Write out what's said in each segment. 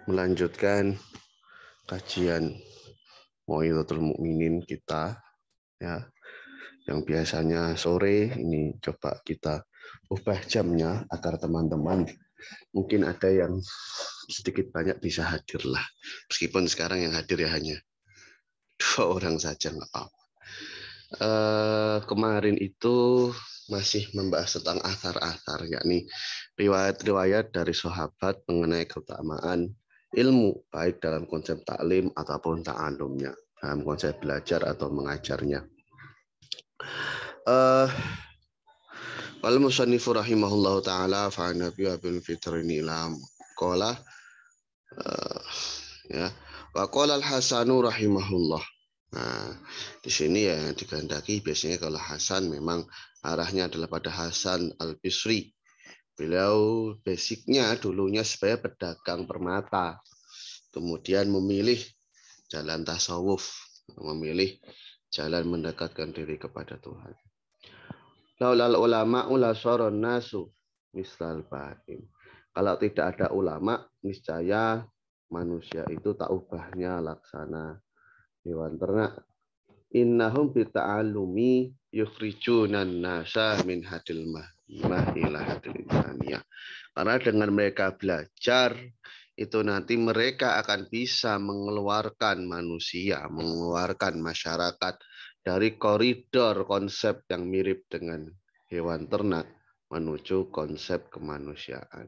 melanjutkan kajian Mau'izatul Mukminin kita ya, yang biasanya sore ini coba kita ubah jamnya agar teman-teman mungkin ada yang sedikit banyak bisa hadir lah, meskipun sekarang yang hadir ya hanya 2 orang saja, nggak apa-apa. Kemarin itu masih membahas tentang athar-athar, yakni riwayat-riwayat dari sahabat mengenai keutamaan ilmu, baik dalam konsep taklim ataupun ta'alumnya, dalam konsep belajar atau mengajarnya. Qala musannifu rahimahullahu taala fa nabi bil fitrini lam qala ya wa qala al-Hasanu rahimahullah. Nah, di sini ya dikehendaki biasanya kalau Hasan memang arahnya adalah pada Hasan Al-Bisri. Beliau basicnya dulunya sebagai pedagang permata, kemudian memilih jalan tasawuf, memilih jalan mendekatkan diri kepada Tuhan. Laulal ulama ula soron nasu misal bahim. Kalau tidak ada ulama, niscaya manusia itu tak ubahnya laksana hewan ternak. Innahum bita'alumi yukhrijunan nasa min hadil mahimah ila hadil insaniyah. Karena dengan mereka belajar, itu nanti mereka akan bisa mengeluarkan manusia, mengeluarkan masyarakat dari koridor konsep yang mirip dengan hewan ternak menuju konsep kemanusiaan.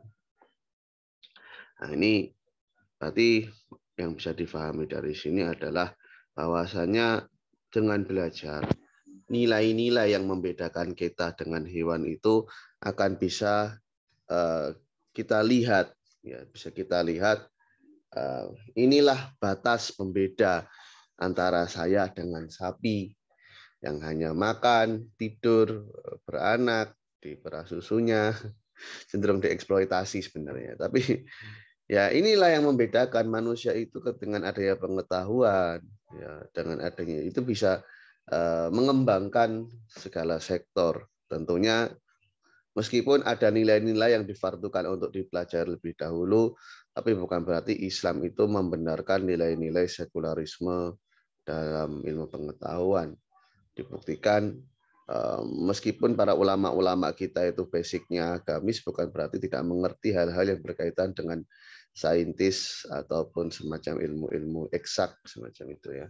Nah, ini berarti yang bisa difahami dari sini adalah bahwasanya dengan belajar, nilai-nilai yang membedakan kita dengan hewan itu akan bisa kita lihat, ya, bisa kita lihat. Inilah batas pembeda antara saya dengan sapi yang hanya makan, tidur, beranak, diperah susunya, cenderung dieksploitasi sebenarnya. Tapi ya inilah yang membedakan manusia itu dengan adanya pengetahuan, ya, dengan adanya itu bisa mengembangkan segala sektor. Tentunya meskipun ada nilai-nilai yang difardukan untuk dipelajari lebih dahulu, tapi bukan berarti Islam itu membenarkan nilai-nilai sekularisme dalam ilmu pengetahuan. Dibuktikan meskipun para ulama-ulama kita itu basicnya agamis, bukan berarti tidak mengerti hal-hal yang berkaitan dengan saintis ataupun semacam ilmu-ilmu eksak semacam itu ya.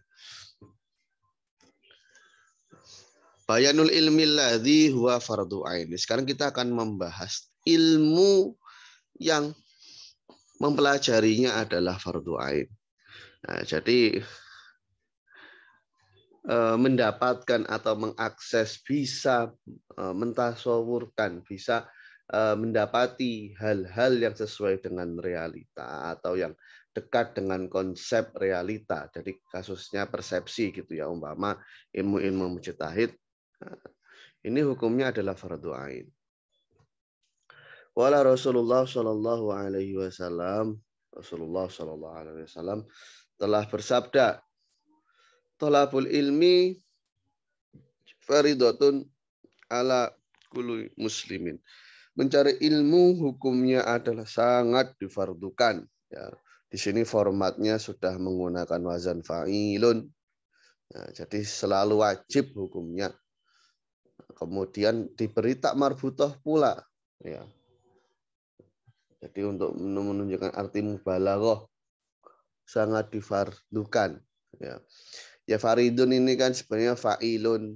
Bayanul ilmi alladzi huwa fardhu ain. Sekarang kita akan membahas ilmu yang mempelajarinya adalah fardhu ain. Nah, jadi mendapatkan atau mengakses, bisa mentasawurkan, bisa mendapati hal-hal yang sesuai dengan realita atau yang dekat dengan konsep realita. Jadi kasusnya persepsi gitu ya, umpama ilmu-ilmu mujtahid, ini hukumnya adalah fardhu ain. Wala Rasulullah Shallallahu Alaihi Wasallam, Rasulullah Shallallahu Alaihi Wasallam telah bersabda, tolabul ilmi faridatun ala kulli muslimin. Mencari ilmu hukumnya adalah sangat difardukan. Ya, di sini formatnya sudah menggunakan wazan fa'ilun. Nah, jadi selalu wajib hukumnya. Kemudian diberi tak marbutoh pula. Ya. Jadi untuk menunjukkan arti mubalaghah, sangat difardukan. Ya. Ya faridun ini kan sebenarnya fa'ilun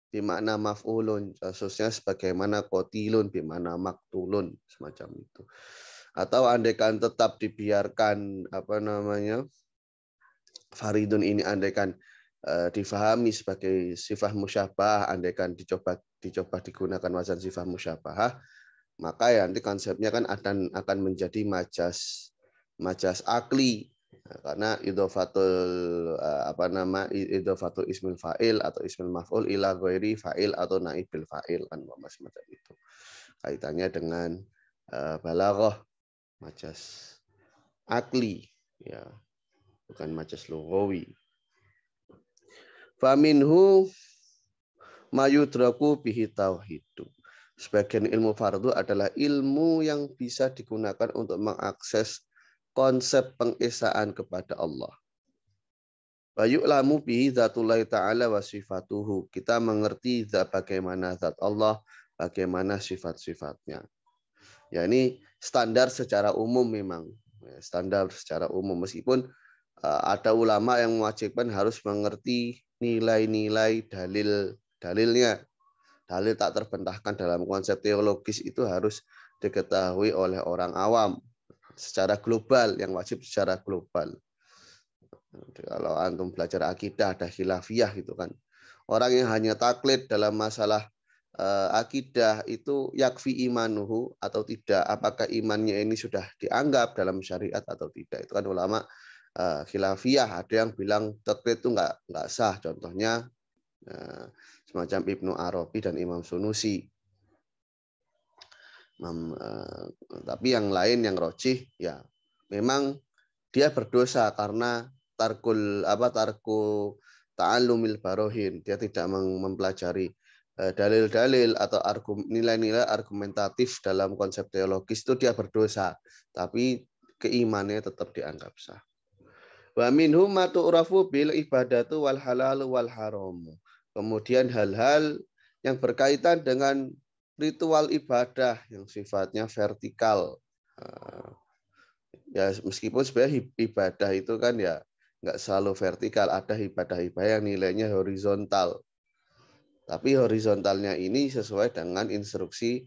bimakna maf'ulun, khususnya sebagaimana qatilun bimakna maktulun, semacam itu. Atau andaikan tetap dibiarkan faridun ini andaikan difahami sebagai sifat musyabah, andaikan dicoba digunakan wazan sifat musyabah, maka ya nanti konsepnya kan akan menjadi majas akli. Nah, karena idhofatul ismil fa'il atau ismil maf'ul ila ghairi fa'il atau naibil fa'il kan semacam itu. Kaitannya dengan balaghah, majas akli ya, bukan majas lughawi. Faminhu mayudraku bihi tauhidu. Sebagian ilmu fardhu adalah ilmu yang bisa digunakan untuk mengakses konsep pengesaan kepada Allah. Wa yu'lamu bihi dzatullahi ta'ala wa sifatuhu. Kita mengerti bagaimana zat Allah, bagaimana sifat-sifatnya. Ya, ini standar secara umum memang. Standar secara umum. Meskipun ada ulama yang mewajibkan harus mengerti nilai-nilai dalilnya. Dalil tak terbantahkan dalam konsep teologis itu harus diketahui oleh orang awam secara global, yang wajib secara global. Kalau antum belajar akidah ada khilafiyah gitu kan. Orang yang hanya taklid dalam masalah akidah itu yakfi imanuhu atau tidak, apakah imannya ini sudah dianggap dalam syariat atau tidak, itu kan ulama khilafiyah. Ada yang bilang taklid itu nggak sah, contohnya semacam Ibnu Arabi dan Imam Sunusi. Tapi yang lain yang rojih ya memang dia berdosa karena tarku ta'allumil barohin. Dia tidak mempelajari dalil-dalil atau nilai-nilai argumentatif dalam konsep teologis, itu dia berdosa. Tapi keimanannya tetap dianggap sah. Wa minhum ma tu'rafu bil ibadatu wal halal wal haram. Kemudian hal-hal yang berkaitan dengan ritual ibadah yang sifatnya vertikal. Ya meskipun sebenarnya ibadah itu kan ya nggak selalu vertikal, ada ibadah-ibadah yang nilainya horizontal. Tapi horizontalnya ini sesuai dengan instruksi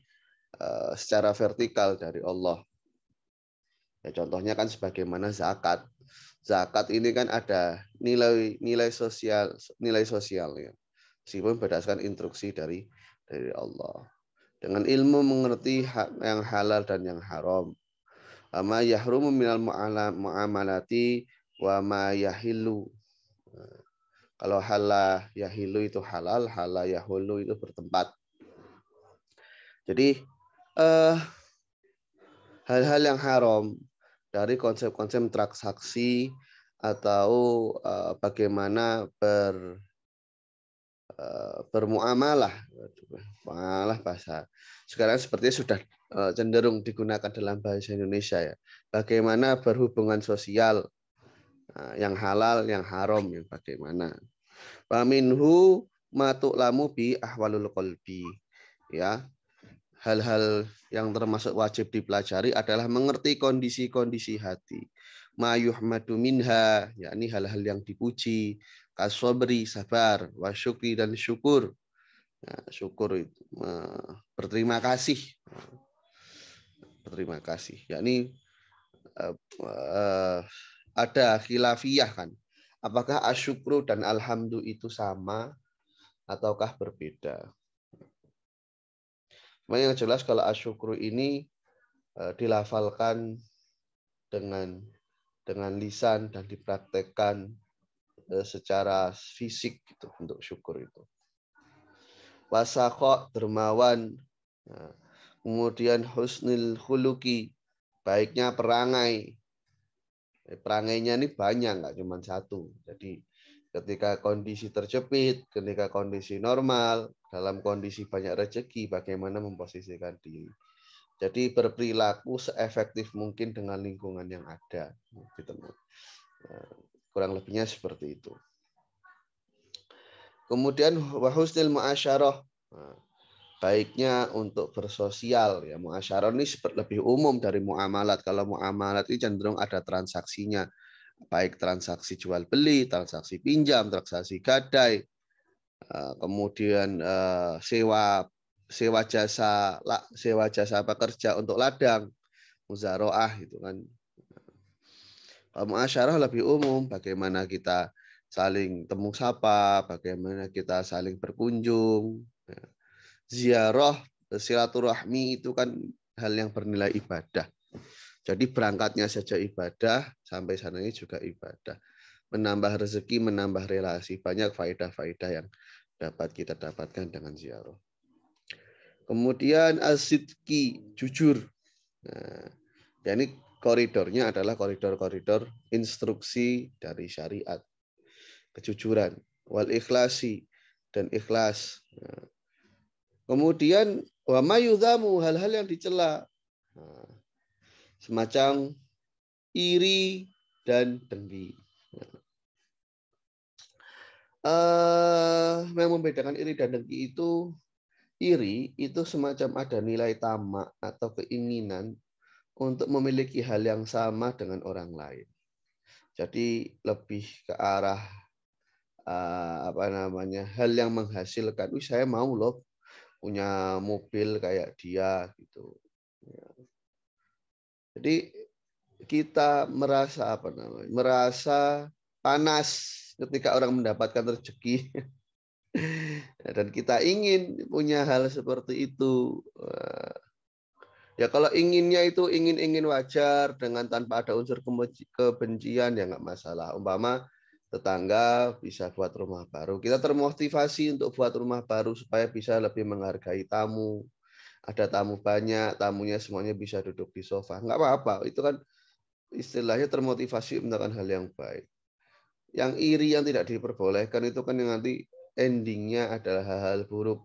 secara vertikal dari Allah. Ya, contohnya kan sebagaimana zakat. Zakat ini kan ada nilai sosialnya. Meskipun berdasarkan instruksi dari Allah. Dengan ilmu mengerti yang halal dan yang haram. Ma yahrumu minal mu'amalati wa ma yahillu. Kalau halal yahilu itu halal, halal yahulu itu bertempat. Jadi hal-hal yang haram dari konsep-konsep transaksi atau bagaimana bermuamalah, bahasa sekarang sepertinya sudah cenderung digunakan dalam bahasa Indonesia ya. Bagaimana berhubungan sosial, yang halal, yang haram, yang bagaimana. Wa minhu ma tu'lamu bi ahwalul qalbi. Ya. Hal-hal yang termasuk wajib dipelajari adalah mengerti kondisi-kondisi hati. Ma yuhmadu minha, yakni hal-hal yang dipuji, kasobri, sabar, wa syukri dan syukur. Nah, syukur itu berterima kasih. Berterima kasih. Yakni ada khilafiyah kan. Apakah asyukru dan alhamdu itu sama ataukah berbeda? Yang jelas kalau asyukru ini dilafalkan dengan lisan dan dipraktekkan secara fisik gitu, untuk syukur itu. Wasakho, dermawan, kemudian husnul khuluqi, baiknya perangai. Perangainya ini banyak, nggak cuma satu. Jadi ketika kondisi terjepit, ketika kondisi normal, dalam kondisi banyak rezeki, bagaimana memposisikan diri. Jadi berperilaku seefektif mungkin dengan lingkungan yang ada. Kurang lebihnya seperti itu. Kemudian wahusnil muasyarah, baiknya untuk bersosial. Ya, muasyarah ini lebih umum dari muamalat. Kalau muamalat ini cenderung ada transaksinya, baik transaksi jual beli, transaksi pinjam, transaksi gadai, kemudian sewa jasa pekerja untuk ladang, muzaroah itu kan. Muasyarah lebih umum, bagaimana kita saling temu sapa, bagaimana kita saling berkunjung. Ziarah, silaturahmi itu kan hal yang bernilai ibadah. Jadi berangkatnya saja ibadah, sampai sananya juga ibadah. Menambah rezeki, menambah relasi, banyak faedah-faedah yang dapat kita dapatkan dengan ziarah. Kemudian as-sidqi, jujur. Nah, ya ini koridornya adalah koridor-koridor instruksi dari syariat. Kejujuran, wal ikhlasi, dan ikhlas. Nah, kemudian wa mayudhamu, hal-hal yang dicela. Nah, semacam iri dan dengki. Yang membedakan iri dan dengki itu, iri itu semacam ada nilai tamak atau keinginan untuk memiliki hal yang sama dengan orang lain. Jadi lebih ke arah hal yang menghasilkan. Saya mau loh punya mobil kayak dia gitu. Jadi kita merasa merasa panas ketika orang mendapatkan rezeki. Dan kita ingin punya hal seperti itu. Ya kalau inginnya itu ingin wajar dengan tanpa ada unsur kebencian ya nggak masalah. Umpama tetangga bisa buat rumah baru, kita termotivasi untuk buat rumah baru supaya bisa lebih menghargai tamu. Ada tamu banyak, tamunya semuanya bisa duduk di sofa. Nggak apa-apa, itu kan istilahnya termotivasi melakukan hal yang baik. Yang iri yang tidak diperbolehkan itu kan yang nanti endingnya adalah hal-hal buruk.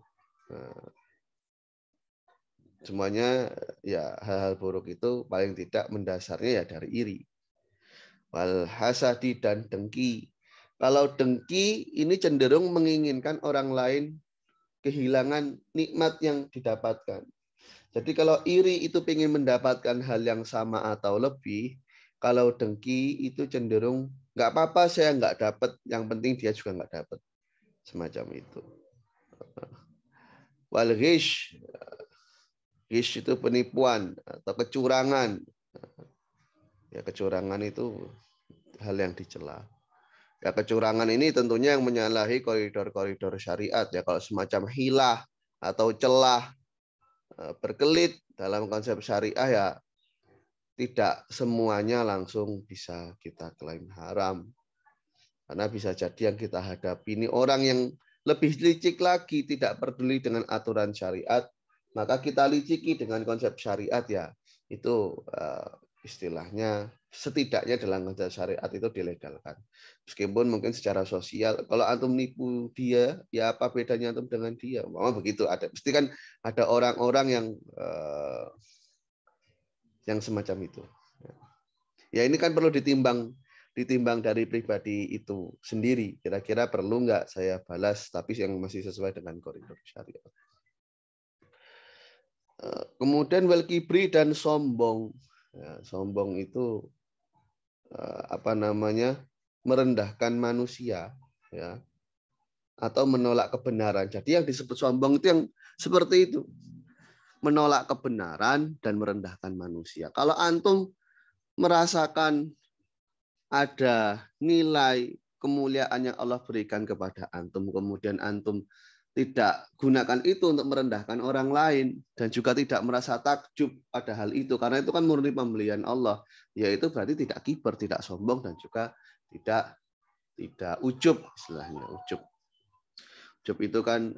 Semuanya ya hal-hal buruk itu paling tidak mendasarnya ya dari iri. Wal hasadi dan dengki. Kalau dengki ini cenderung menginginkan orang lain kehilangan nikmat yang didapatkan. Jadi kalau iri itu ingin mendapatkan hal yang sama atau lebih, kalau dengki itu cenderung nggak apa-apa saya nggak dapat, yang penting dia juga nggak dapat. Semacam itu. Wal ghish. Ghish itu penipuan atau kecurangan. Ya, kecurangan itu hal yang dicela. Ya, kecurangan ini tentunya yang menyalahi koridor-koridor syariat. Ya, kalau semacam hilah atau celah berkelit dalam konsep syariah ya tidak semuanya langsung bisa kita klaim haram. Karena bisa jadi yang kita hadapi ini orang yang lebih licik lagi, tidak peduli dengan aturan syariat, maka kita liciki dengan konsep syariat ya. Itu istilahnya setidaknya dalam konsep syariat itu dilegalkan. Meskipun mungkin secara sosial, kalau antum nipu dia, ya apa bedanya antum dengan dia? Memang begitu. Pasti kan ada orang-orang yang semacam itu. Ya ini kan perlu ditimbang dari pribadi itu sendiri. Kira-kira perlu nggak saya balas, tapi yang masih sesuai dengan koridor syariat. Kemudian wal kibri dan sombong. Ya, sombong itu merendahkan manusia, ya, atau menolak kebenaran. Jadi yang disebut sombong itu yang seperti itu, menolak kebenaran dan merendahkan manusia. Kalau antum merasakan ada nilai kemuliaan yang Allah berikan kepada antum, kemudian antum tidak gunakan itu untuk merendahkan orang lain dan juga tidak merasa takjub pada hal itu, karena itu kan murni pembelian Allah, yaitu berarti tidak kiber, tidak sombong, dan juga tidak ujub, istilahnya ujub. Ujub itu kan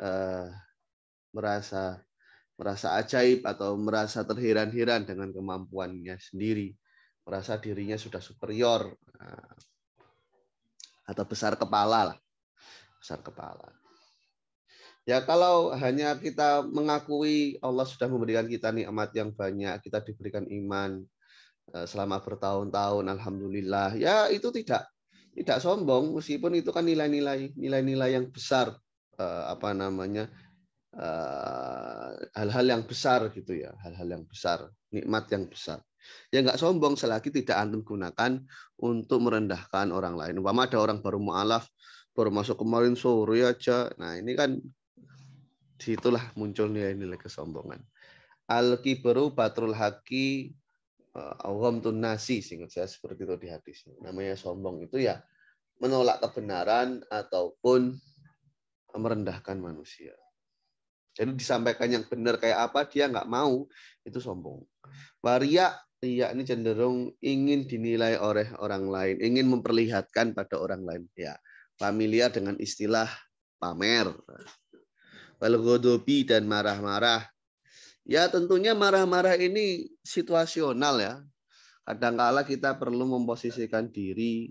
merasa ajaib atau merasa terheran-heran dengan kemampuannya sendiri, merasa dirinya sudah superior atau besar kepala lah. Besar kepala. Ya kalau hanya kita mengakui Allah sudah memberikan kita nikmat yang banyak, kita diberikan iman selama bertahun-tahun, alhamdulillah. Ya itu tidak sombong, meskipun itu kan nilai-nilai yang besar, hal-hal yang besar gitu ya, hal-hal yang besar, nikmat yang besar. Ya nggak sombong selagi tidak antum gunakan untuk merendahkan orang lain. Umpama ada orang baru mu'alaf, baru masuk kemarin sore aja. Nah ini kan disitulah muncul nilai-nilai kesombongan. Al-kibru batrul haqi awghamtun nasi, seingat saya seperti itu di hadis. Namanya sombong itu ya menolak kebenaran ataupun merendahkan manusia. Jadi disampaikan yang benar kayak apa dia nggak mau, itu sombong. Waria ini cenderung ingin dinilai oleh orang lain, ingin memperlihatkan pada orang lain. Ya, familiar dengan istilah pamer. Walgodobi dan marah-marah. Ya tentunya marah-marah ini situasional ya. Kadang-kala kita perlu memposisikan diri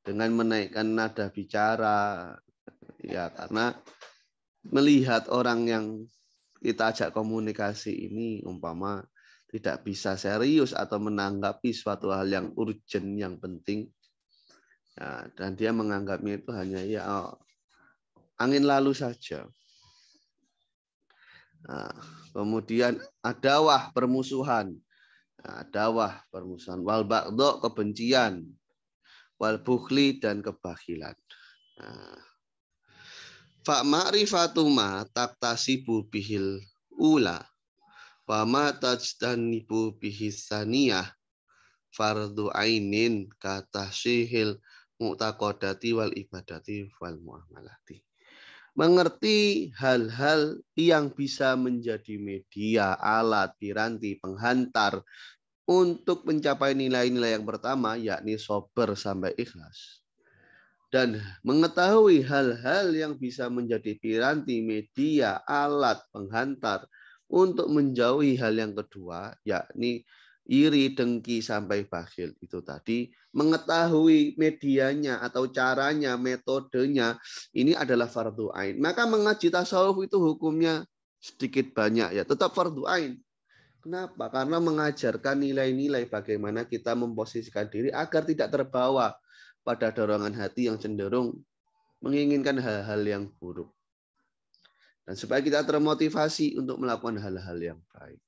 dengan menaikkan nada bicara. Ya karena melihat orang yang kita ajak komunikasi ini umpama tidak bisa serius atau menanggapi suatu hal yang urgent, yang penting. Nah, dan dia menganggapnya itu hanya angin lalu saja. Nah, kemudian adawah, permusuhan. Nah, adawah, permusuhan. Wal baghdha, kebencian. Wal bukhli, dan kebakilan. Nah, fa ma'rifatu ma taktasibu bihil ula wa ma tajtanibu bihis saniyah fardu ainin katahsihil mu'taqadati wal ibadati wal muamalati. Mengerti hal-hal yang bisa menjadi media, alat, piranti, penghantar untuk mencapai nilai-nilai yang pertama, yakni sabar sampai ikhlas. Dan mengetahui hal-hal yang bisa menjadi piranti, media, alat, penghantar untuk menjauhi hal yang kedua, yakni iri, dengki, sampai bakhil. Itu tadi, mengetahui medianya atau caranya, metodenya, ini adalah fardu ain. Maka mengaji tasawuf itu hukumnya sedikit banyak ya, tetap fardu ain. Kenapa? Karena mengajarkan nilai-nilai bagaimana kita memposisikan diri agar tidak terbawa pada dorongan hati yang cenderung menginginkan hal-hal yang buruk. Dan supaya kita termotivasi untuk melakukan hal-hal yang baik.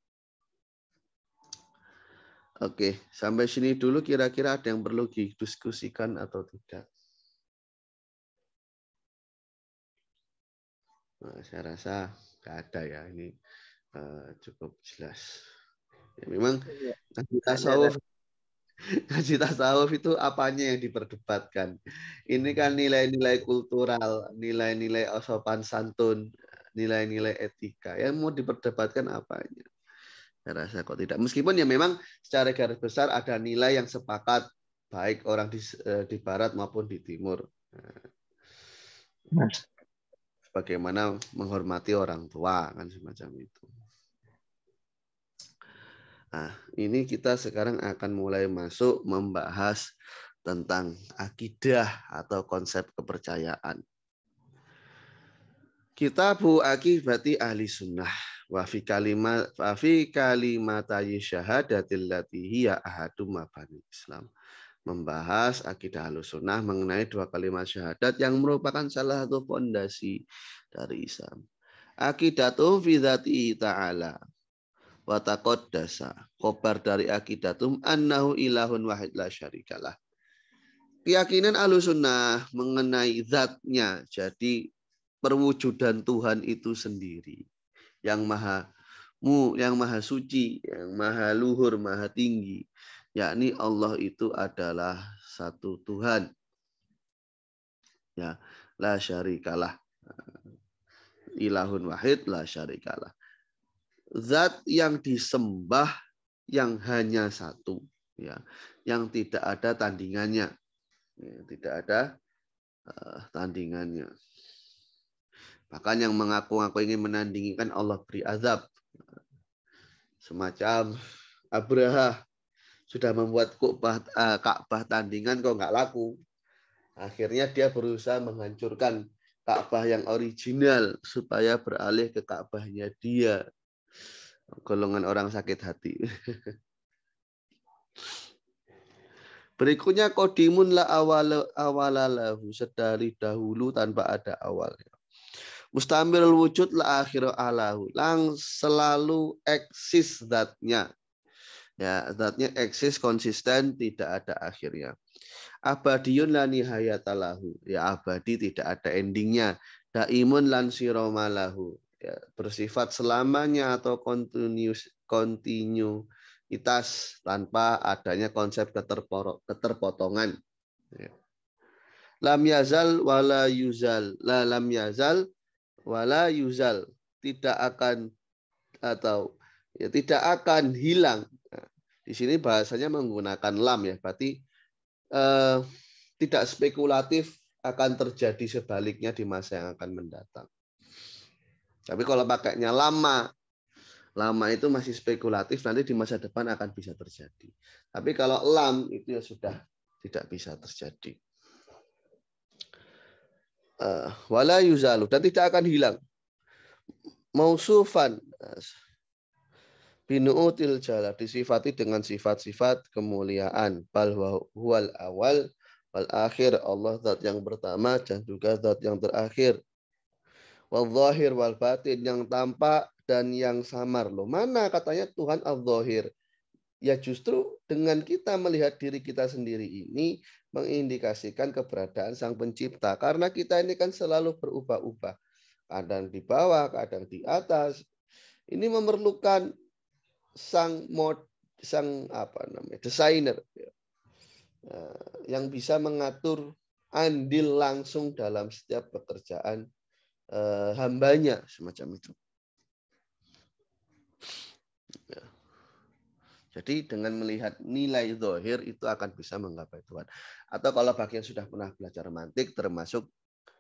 Oke, sampai sini dulu kira-kira ada yang perlu didiskusikan atau tidak? Nah, saya rasa nggak ada ya, ini cukup jelas. Ya, memang ngaji tasawuf itu apanya yang diperdebatkan. Ini kan nilai-nilai kultural, nilai-nilai sopan santun, nilai-nilai etika. Yang mau diperdebatkan apanya? Saya rasa kok tidak. Meskipun ya memang secara garis besar ada nilai yang sepakat, baik orang di barat maupun di timur. Bagaimana menghormati orang tua, kan semacam itu. Nah, ini kita sekarang akan mulai masuk membahas tentang akidah atau konsep kepercayaan. Kitabu akibati ahli sunnah wa fi kalimatai syahadatil lati hiya ahadum mabani Islam. Membahas akidah ahli sunnah mengenai dua kalimat syahadat yang merupakan salah satu fondasi dari Islam. Akidatum fi dzati ta'ala wa taqaddasa. Khobar dari akidatum annahu ilahun wahid la syarikalah. Keyakinan ahli sunnah mengenai zatnya, jadi perwujudan Tuhan itu sendiri yang maha suci, yang maha luhur, maha tinggi, yakni Allah itu adalah satu Tuhan, ya, la syarikalah, ilahun wahid la syarikalah, zat yang disembah yang hanya satu, ya, yang tidak ada tandingannya, ya, tidak ada tandingannya. Bahkan yang mengaku-ngaku ingin menandingikan Allah beri azab. Semacam Abraha sudah membuat Ka'bah tandingan kok nggak laku. Akhirnya dia berusaha menghancurkan Ka'bah yang original supaya beralih ke Ka'bahnya dia. Golongan orang sakit hati. Berikutnya qadimun la awalalahu, sedari dahulu tanpa ada awalnya. Mustamilul wujud la akhir alahu, selalu eksis zatnya. Ya, zatnya eksis konsisten, tidak ada akhirnya. Abadiyun la nihayatalahu, ya abadi tidak ada endingnya. Daimun lan siromalahu, ya, bersifat selamanya atau kontinuitas tanpa adanya konsep keterpotongan. Ya. Lam yazal wala yuzal, la lam yazal wala yuzal, tidak akan atau ya tidak akan hilang. Nah, di sini bahasanya menggunakan lam ya, berarti tidak spekulatif akan terjadi sebaliknya di masa yang akan mendatang. Tapi kalau pakainya lama itu masih spekulatif, nanti di masa depan akan bisa terjadi. Tapi kalau lam itu ya sudah tidak bisa terjadi. Wala yuzalu, dan tidak akan hilang. Mausufan, Binu'util jalal, disifati dengan sifat-sifat kemuliaan. Bal huwal awal wal akhir, Allah zat yang pertama dan juga zat yang terakhir. Wal zahir wal batin, yang tampak dan yang samar. Loh, mana katanya Tuhan al-zahir? Ya justru dengan kita melihat diri kita sendiri ini mengindikasikan keberadaan Sang Pencipta. Karena kita ini kan selalu berubah-ubah. Kadang di bawah, kadang di atas. Ini memerlukan sang desainer yang bisa mengatur andil langsung dalam setiap pekerjaan hambanya, semacam itu. Ya. Jadi dengan melihat nilai zahir itu akan bisa menggapai Tuhan. Atau kalau bagi yang sudah pernah belajar mantik, termasuk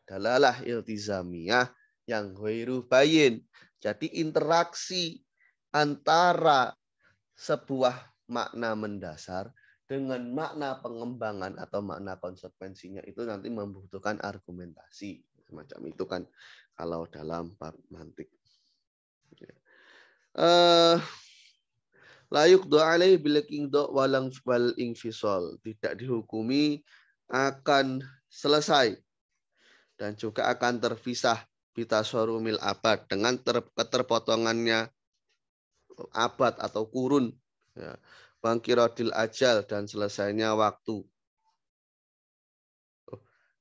dalalah iltizamiyah yang ghairu bayin. Jadi interaksi antara sebuah makna mendasar dengan makna pengembangan atau makna konsekuensinya itu nanti membutuhkan argumentasi. Semacam itu kan kalau dalam bab mantik. Layuk do'alai bilaking do' walang wal infisol. Tidak dihukumi akan selesai dan juga akan terpisah bitasorumil abad dengan keterpotongannya abad atau kurun. Ya. Bangkirodil ajal dan selesainya waktu.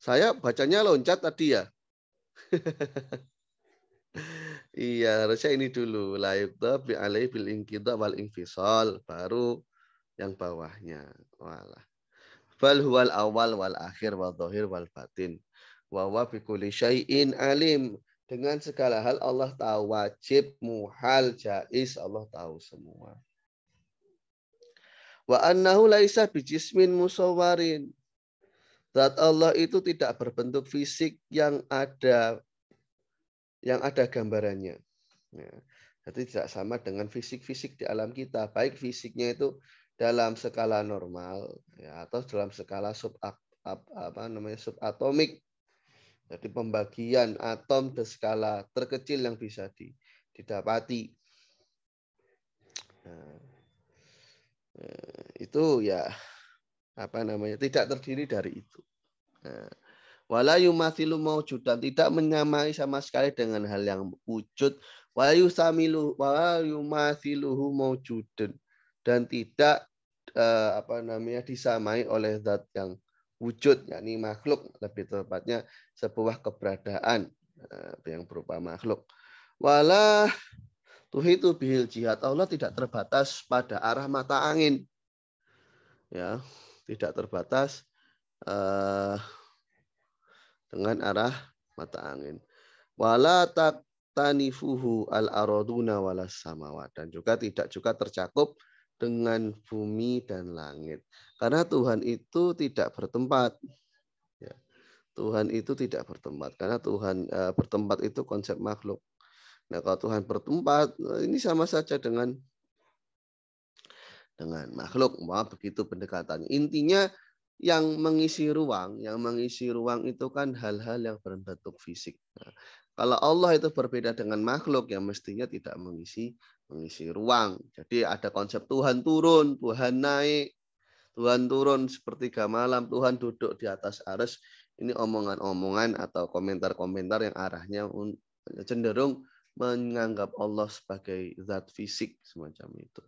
Saya bacanya loncat tadi ya. Iya, harusnya ini dulu. Layuk do' bi'alai bil inqidha wal infisol. Baru yang bawahnya. Walah. Bal huwal awal wal akhir wal zahir wal batin. Wa huwa bi kulli syai'in alim. Dengan segala hal Allah tahu, wajib, muhal, jaiz, Allah tahu semua. Wa annahu laisa bijismin musawwarin. Zat Allah itu tidak berbentuk fisik yang ada gambarannya. Ya. Jadi tidak sama dengan fisik-fisik di alam kita. Baik fisiknya itu dalam skala normal ya, atau dalam skala subatomik. Jadi pembagian atom ke skala terkecil yang bisa didapati. Nah, itu ya tidak terdiri dari itu. Nah, wala yumathilu maujudan, tidak menyamai sama sekali dengan hal yang wujud. Wala yumathiluhu maujudan, dan tidak disamai oleh zat yang wujud, yakni makhluk, lebih tepatnya sebuah keberadaan yang berupa makhluk. Wala tuhitu bihil jihad, Allah tidak terbatas pada arah mata angin. Ya, tidak terbatas dengan arah mata angin. Wala tanifuhu al-araduna walas samawat, dan juga tidak tercakup dengan bumi dan langit. Karena Tuhan itu tidak bertempat. Ya. Tuhan itu tidak bertempat. Karena Tuhan bertempat itu konsep makhluk. Nah, kalau Tuhan bertempat, ini sama saja dengan makhluk. Wah, begitu pendekatannya. Intinya yang mengisi ruang itu kan hal-hal yang berbentuk fisik. Nah, kalau Allah itu berbeda dengan makhluk yang mestinya tidak mengisi ruang. Jadi ada konsep Tuhan turun, Tuhan naik, Tuhan turun sepertiga malam, Tuhan duduk di atas arsy. Ini omongan-omongan atau komentar-komentar yang arahnya cenderung menganggap Allah sebagai zat fisik semacam itu.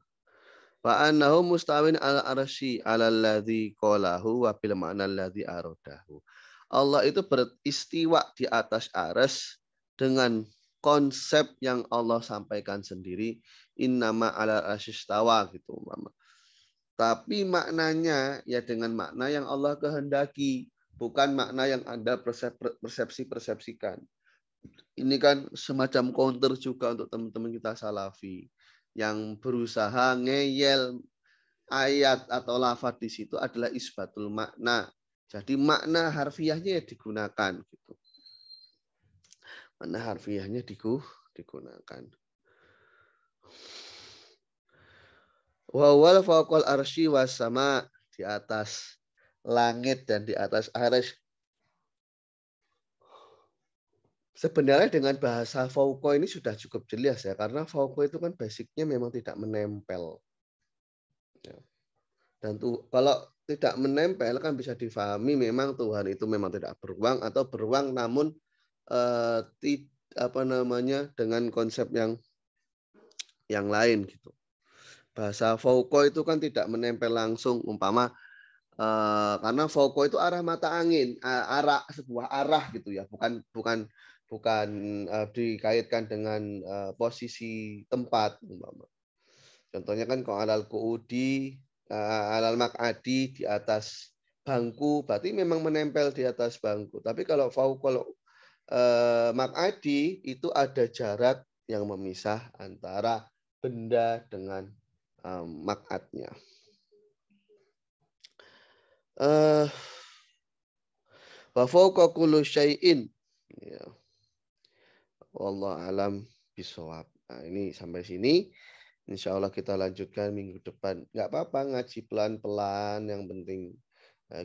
Fa'annahu mustawin al-arsy 'alal ladzi qalahu wa bil ma'na alladzi aradahu. Allah itu beristiwa di atas arsy dengan konsep yang Allah sampaikan sendiri, innama 'alal arsy istawa gitu umpama. Tapi maknanya ya dengan makna yang Allah kehendaki, bukan makna yang Anda persepsikan. Ini kan semacam counter juga untuk teman-teman kita salafi yang berusaha ngeyel ayat atau lafaz di situ adalah isbatul makna. Jadi makna harfiahnya digunakan gitu. Makna harfiahnya digunakan. Wa wal fawqal arsy was sama, di atas langit dan di atas arsy. Sebenarnya dengan bahasa Foucault ini sudah cukup jelas ya, karena Foucault itu kan basicnya memang tidak menempel. Ya. Dan kalau tidak menempel kan bisa difahami memang Tuhan itu memang tidak beruang atau beruang namun apa namanya dengan konsep yang lain gitu. Bahasa Foucault itu kan tidak menempel langsung umpama karena Foucault itu arah mata angin, arah sebuah arah gitu ya, bukan bukan bukan dikaitkan dengan posisi tempat umpama. Contohnya kan kalau alal kuudi, alal makadi di atas bangku, berarti memang menempel di atas bangku. Tapi kalau Foucault makadi itu ada jarak yang memisah antara benda dengan makadnya. Wa fauqa kulli syai'in. Ya, wallahu alam bisawab. Nah, ini sampai sini. Insya Allah kita lanjutkan minggu depan. Nggak apa-apa ngaji pelan-pelan. Yang penting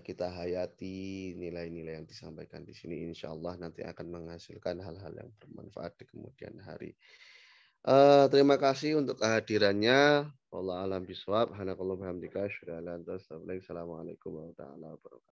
kita hayati nilai-nilai yang disampaikan di sini. Insya Allah nanti akan menghasilkan hal-hal yang bermanfaat di kemudian hari. Terima kasih untuk kehadirannya. Allah alam bisawab. Hanakallahu bihamdika. Assalamualaikum warahmatullahi wabarakatuh.